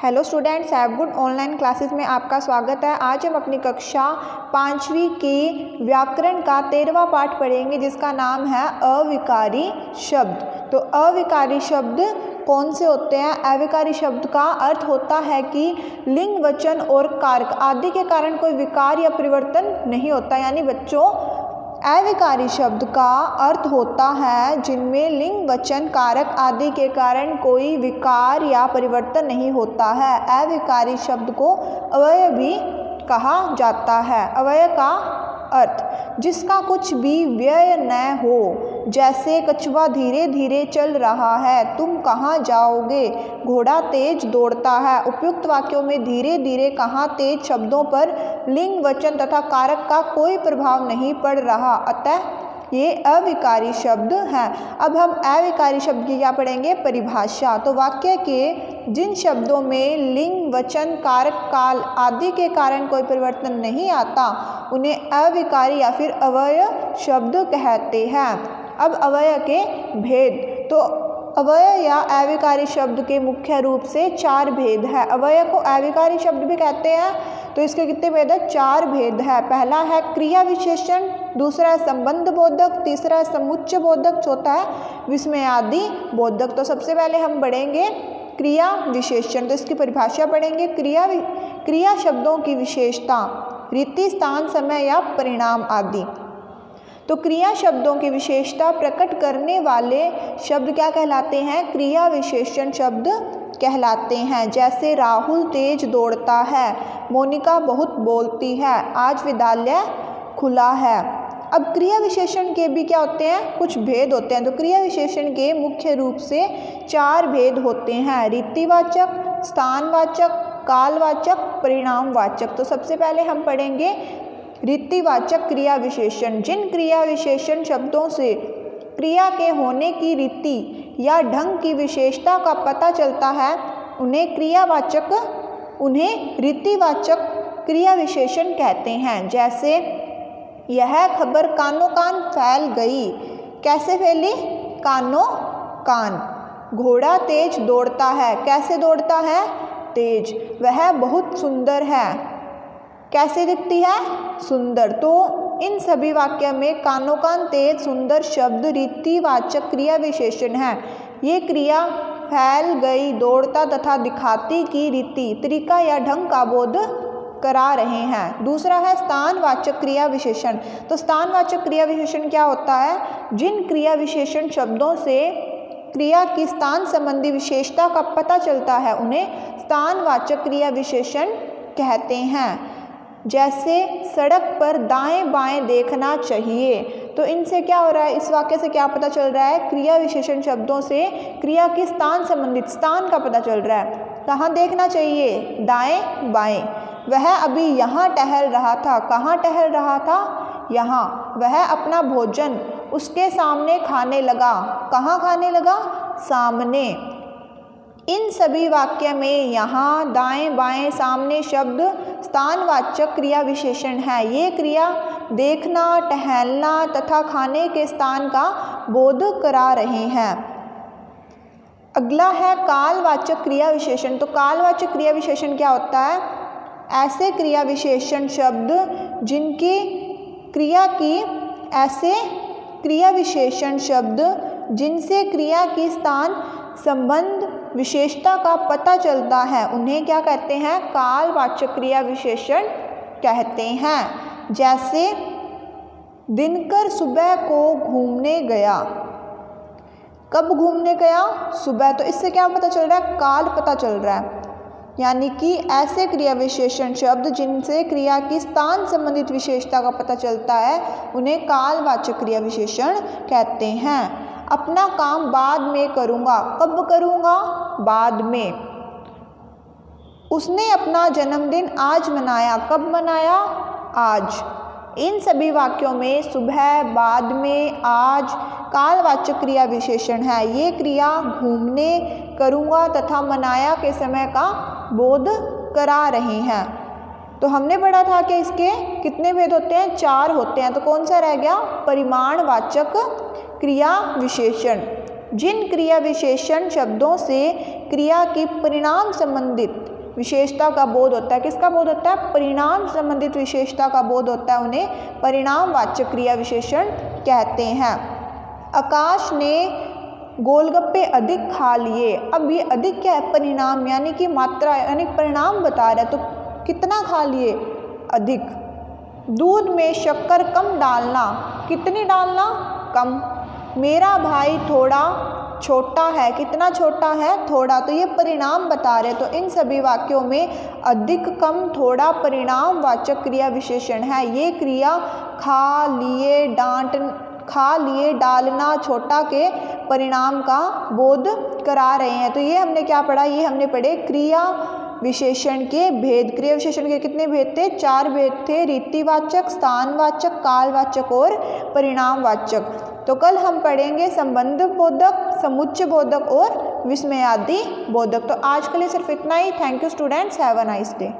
Hello students, have good online classes में आपका स्वागत है। आज हम अपनी कक्षा 5वीं की व्याकरण का 13वां पाठ पढ़ेंगे जिसका नाम है अविकारी शब्द। तो अविकारी शब्द कौन से होते हैं? अविकारी शब्द का अर्थ होता है कि लिंग, वचन और कारक आदि के कारण कोई विकार या परिवर्तन नहीं होता। यानी बच्चों, अविकारी शब्द का अर्थ होता है जिनमें लिंग, वचन, कारक आदि के कारण कोई विकार या परिवर्तन नहीं होता है। अविकारी शब्द को अव्यय भी कहा जाता है। अव्यय का अर्थ जिसका कुछ भी व्यय न हो, जैसे कछुआ धीरे धीरे चल रहा है, तुम कहाँ जाओगे, घोड़ा तेज दौड़ता है। उपयुक्त वाक्यों में धीरे धीरे, कहाँ, तेज शब्दों पर लिंग, वचन तथा कारक का कोई प्रभाव नहीं पड़ रहा, अतः ये अविकारी शब्द हैं। अब हम अविकारी शब्द की क्या पढ़ेंगे? परिभाषा। तो वाक्य के जिन शब्दों में लिंग, वचन, कारक, काल आदि के कारण कोई परिवर्तन नहीं आता उन्हें अविकारी या फिर अव्यय शब्द कहते हैं। अब अव्यय के भेद। तो अव्यय या अविकारी शब्द के मुख्य रूप से 4 भेद है। अव्यय को अविकारी शब्द भी कहते हैं। तो इसके कितने भेद है? 4 भेद है। पहला है क्रिया विशेषण, दूसरा है संबंध बोधक, तीसरा है समुच्चय बोधक, चौथा है विस्मयादि बोधक। तो सबसे पहले हम पढ़ेंगे क्रिया विशेषण। तो इसकी परिभाषा पढ़ेंगे। क्रिया शब्दों की विशेषता, रीति, स्थान, समय या परिणाम आदि। तो क्रिया शब्दों की विशेषता प्रकट करने वाले शब्द क्या कहलाते हैं? क्रिया विशेषण शब्द कहलाते हैं। जैसे राहुल तेज दौड़ता है, मोनिका बहुत बोलती है, आज विद्यालय खुला है। अब क्रिया विशेषण के भी क्या होते हैं? कुछ भेद होते हैं। तो क्रिया विशेषण के मुख्य रूप से 4 भेद होते हैं: रीतिवाचक, स्थानवाचक, कालवाचक, परिणामवाचक। तो सबसे पहले हम पढ़ेंगे रीतिवाचक क्रिया विशेषण। जिन क्रिया विशेषण शब्दों से क्रिया के होने की रीति या ढंग की विशेषता का पता चलता है उन्हें रीतिवाचक क्रिया विशेषण कहते हैं। जैसे यह खबर कानों कान फैल गई। कैसे फैली? कानों कान। घोड़ा तेज दौड़ता है। कैसे दौड़ता है? तेज। वह बहुत सुंदर है। कैसे दिखती है? सुंदर। तो इन सभी वाक्य में कानों कान, तेज, सुंदर शब्द रीतिवाचक क्रिया विशेषण है। ये क्रिया फैल गई, दौड़ता तथा दिखाती की रीति, तरीका या ढंग का बोध करा रहे हैं। दूसरा है स्थानवाचक क्रिया विशेषण। तो स्थानवाचक क्रिया विशेषण क्या होता है? जिन क्रिया विशेषण शब्दों से क्रिया की स्थान संबंधी विशेषता का पता चलता है उन्हें स्थानवाचक क्रिया विशेषण कहते हैं। जैसे सड़क पर दाएं बाएं देखना चाहिए। तो इनसे क्या हो रहा है? इस वाक्य से क्या पता चल रहा है? क्रिया विशेषण शब्दों से क्रिया की स्थान संबंधित स्थान का पता चल रहा है। कहाँ देखना चाहिए? दाएं बाएं। वह अभी यहाँ टहल रहा था। कहाँ टहल रहा था? यहाँ। वह अपना भोजन उसके सामने खाने लगा। कहाँ खाने लगा? सामने। इन सभी वाक्य में यहाँ, दाएं बाएं, सामने शब्द स्थानवाचक क्रिया विशेषण है। ये क्रिया देखना, टहलना तथा खाने के स्थान का बोध करा रहे हैं। अगला है कालवाचक क्रिया विशेषण। तो कालवाचक क्रिया विशेषण क्या होता है? ऐसे क्रिया विशेषण शब्द जिनकी क्रिया की ऐसे क्रिया विशेषण शब्द जिनसे क्रिया की स्थान संबंध विशेषता का पता चलता है उन्हें क्या कहते हैं? कालवाचक क्रिया विशेषण कहते हैं। जैसे दिनकर सुबह को घूमने गया। कब घूमने गया? सुबह। तो इससे क्या पता चल रहा है? काल पता चल रहा है। यानी कि ऐसे क्रिया विशेषण शब्द जिनसे क्रिया की स्थान संबंधित विशेषता का पता चलता है उन्हें कालवाचक क्रिया विशेषण कहते हैं। अपना काम बाद में करूँगा। कब करूँगा? बाद में। उसने अपना जन्मदिन आज मनाया। कब मनाया? आज। इन सभी वाक्यों में सुबह, बाद में, आज कालवाचक क्रिया विशेषण है। ये क्रिया घूमने, करूँगा तथा मनाया के समय का बोध करा रहे हैं। तो हमने पढ़ा था कि इसके कितने भेद होते हैं? 4 होते हैं। तो कौन सा रह गया? परिमाणवाचक क्रिया विशेषण। जिन क्रिया विशेषण शब्दों से क्रिया की परिणाम संबंधित विशेषता का बोध होता है, किसका बोध होता है, परिणाम संबंधित विशेषता का बोध होता है, उन्हें परिणामवाचक क्रिया विशेषण कहते हैं। आकाश ने गोलगप्पे अधिक खा लिए। अब ये अधिक क्या है, परिणाम यानी कि मात्रा यानी परिणाम बता रहा है, तो कितना खा लिए, अधिक। दूध में शक्कर कम डालना, कितनी डालना, कम। मेरा भाई थोड़ा छोटा है, कितना छोटा है, थोड़ा, तो ये परिणाम बता रहे। तो इन सभी वाक्यों में अधिक, कम, थोड़ा परिणामवाचक क्रिया विशेषण है। ये क्रिया खा लिए, खा लिए, डालना, छोटा के परिणाम का बोध करा रहे हैं। तो ये हमने क्या पढ़ा, ये हमने पढ़े क्रिया विशेषण के भेद। क्रिया विशेषण के कितने भेद थे, 4 भेद थे, रीतिवाचक, स्थानवाचक, कालवाचक और परिणामवाचक। तो कल हम पढ़ेंगे संबंध बोधक, समुच्चय बोधक और विस्मयादि बोधक। तो आज के लिए सिर्फ इतना ही। Thank you students, have a nice day.